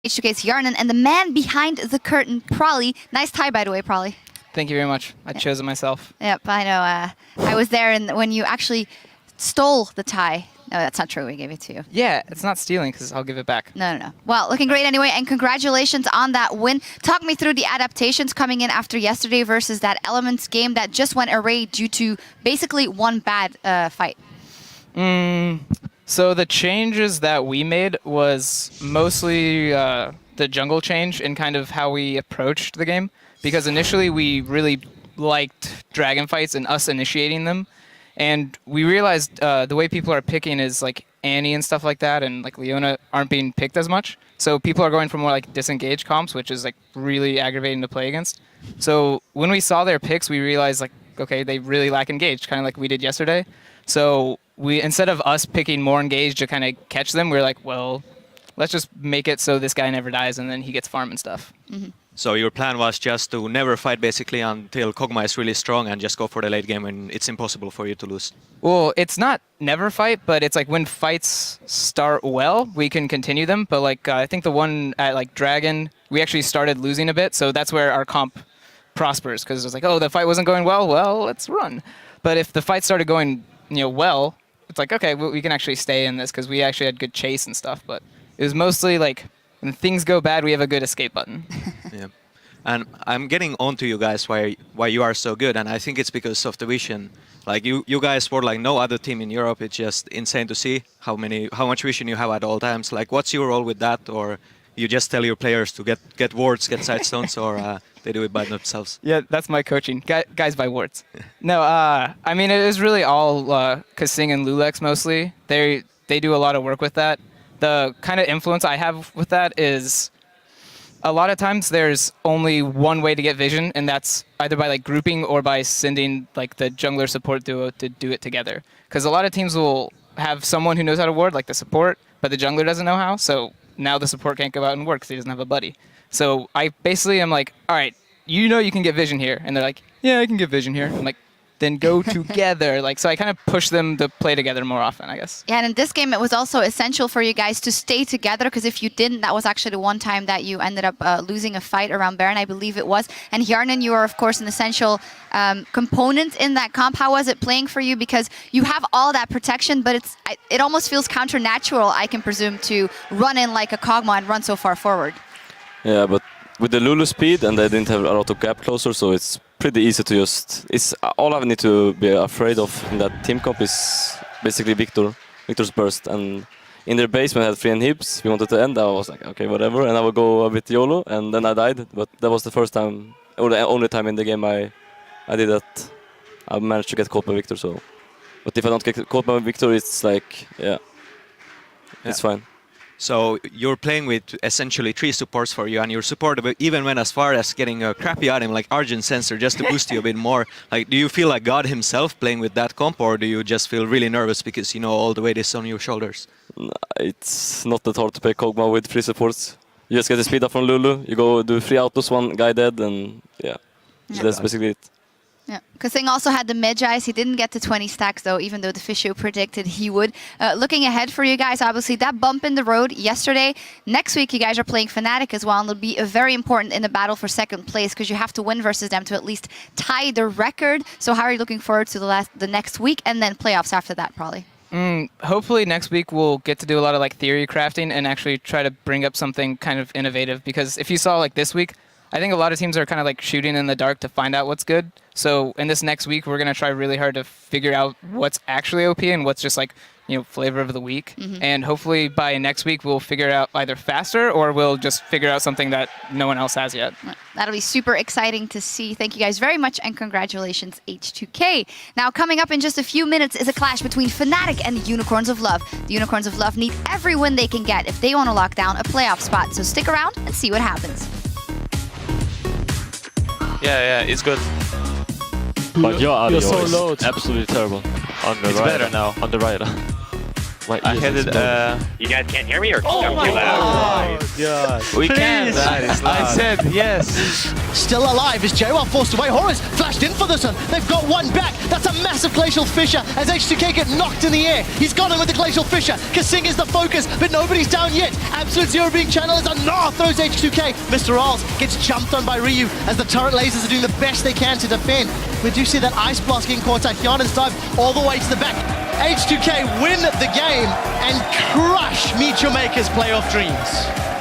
H2K's Yarnan, and the man behind the curtain, Prolly. Nice tie, by the way, Prolly. Thank you very much. I chose it myself. Yep, I know. I was there when you actually stole the tie. No, that's not true. We gave it to you. Yeah, it's not stealing because I'll give it back. No. Well, looking great anyway, and congratulations on that win. Talk me through the adaptations coming in after yesterday versus that Elements game that just went array due to basically one bad fight. So the changes that we made was mostly the jungle change and kind of how we approached the game. Because initially we really liked dragon fights and us initiating them. And we realized the way people are picking is like Annie and stuff like that, and like Leona aren't being picked as much. So people are going for more like disengaged comps, which is like really aggravating to play against. So when we saw their picks, we realized like, okay, they really lack engaged, kind of like we did yesterday. So we, instead of us picking more engaged to kind of catch them, we're like, well, let's just make it so this guy never dies and then he gets farm and stuff. Mm-hmm. So your plan was just to never fight basically until Kog'Maw is really strong and just go for the late game when it's impossible for you to lose. Well, it's not never fight, but it's like when fights start well, we can continue them. But like I think the one at like Dragon, we actually started losing a bit, so that's where our comp prospers, because it's like, oh, the fight wasn't going well, let's run. But if the fight started going, well, it's like, okay, we can actually stay in this because we actually had good chase and stuff. But it was mostly like when things go bad, we have a good escape button. Yeah. And I'm getting on to you guys why you are so good, and I think it's because of the vision. Like you guys were like no other team in Europe. It's just insane to see how much vision you have at all times. Like, what's your role with that, or you just tell your players to get wards, get side stones, or they do it by themselves? Yeah, that's my coaching. Guys buy wards. No, I mean it is really all Kasing and Lulex mostly. They do a lot of work with that. The kind of influence I have with that is a lot of times there's only one way to get vision, and that's either by like grouping or by sending like the jungler support duo to do it together. Because a lot of teams will have someone who knows how to ward, like the support, but the jungler doesn't know how. So now the support can't go out and work because he doesn't have a buddy. So I basically am like, all right, you can get vision here, and they're like, yeah, I can get vision here. I'm like, then go together. Like, so I kind of push them to play together more often, I guess. Yeah, and in this game, it was also essential for you guys to stay together, because if you didn't, that was actually the one time that you ended up losing a fight around Baron, I believe it was. And Yarnan, you are, of course, an essential component in that comp. How was it playing for you? Because you have all that protection, but it almost feels counter-natural, I can presume, to run in like a Kog'Maw and run so far forward. Yeah, but with the Lulu speed, and they didn't have a lot of gap closer, so it's pretty easy to just... all I need to be afraid of in that team comp is basically Victor's burst. And in their base, when I had 3 inhibs, we wanted to end, I was like, okay, whatever, and I would go a bit YOLO, and then I died. But that was the first time, or the only time in the game I did that. I managed to get caught by Victor, so... But if I don't get caught by Victor, it's like, yeah, it's fine. So you're playing with essentially 3 supports for you, and your support even went as far as getting a crappy item like Argent Sensor just to boost you a bit more. Like, do you feel like God himself playing with that comp, or do you just feel really nervous because you know all the weight is on your shoulders? It's not that hard to play Kog'Maw with 3 supports. You just get the speed up from Lulu, you go do 3 autos, 1 guy dead, and yeah. So that's basically it. Yeah, Kasing also had the Medjais. He didn't get to 20 stacks though, even though the Fisho predicted he would. Looking ahead for you guys, obviously that bump in the road yesterday. Next week you guys are playing Fnatic as well, and it'll be very important in the battle for 2nd place, because you have to win versus them to at least tie the record. So how are you looking forward to the next week and then playoffs after that, probably? Hopefully next week we'll get to do a lot of like theory crafting and actually try to bring up something kind of innovative, because if you saw like this week, I think a lot of teams are kind of like shooting in the dark to find out what's good. So in this next week, we're going to try really hard to figure out what's actually OP and what's just like, flavor of the week. And hopefully by next week, we'll figure it out either faster or we'll just figure out something that no one else has yet. That'll be super exciting to see. Thank you guys very much, and congratulations, H2K. Now, coming up in just a few minutes is a clash between Fnatic and the Unicorns of Love. The Unicorns of Love need every win they can get if they want to lock down a playoff spot. So stick around and see what happens. Yeah, it's good. But your audio so is low. absolutely terrible. On the right. It's better now. On the right. My I ears had it. exploded. You guys can't hear me or Oh too my loud? God! We can. I said yes. Still alive is JWoww forced away. Horus flashed in for this one. They've got one back. That's a massive Glacial Fissure as H2K get knocked in the air. He's got him with the Glacial Fissure. Kasing is the focus, but nobody's down yet. Absolute Zero being channeled as Anar throws H2K. Mr. Arls gets jumped on by Ryu as the turret lasers are doing the best they can to defend. We do see that Ice Blast getting caught out. Hyanen's dive all the way to the back. H2K win the game and crush MeetYourMakers playoff dreams.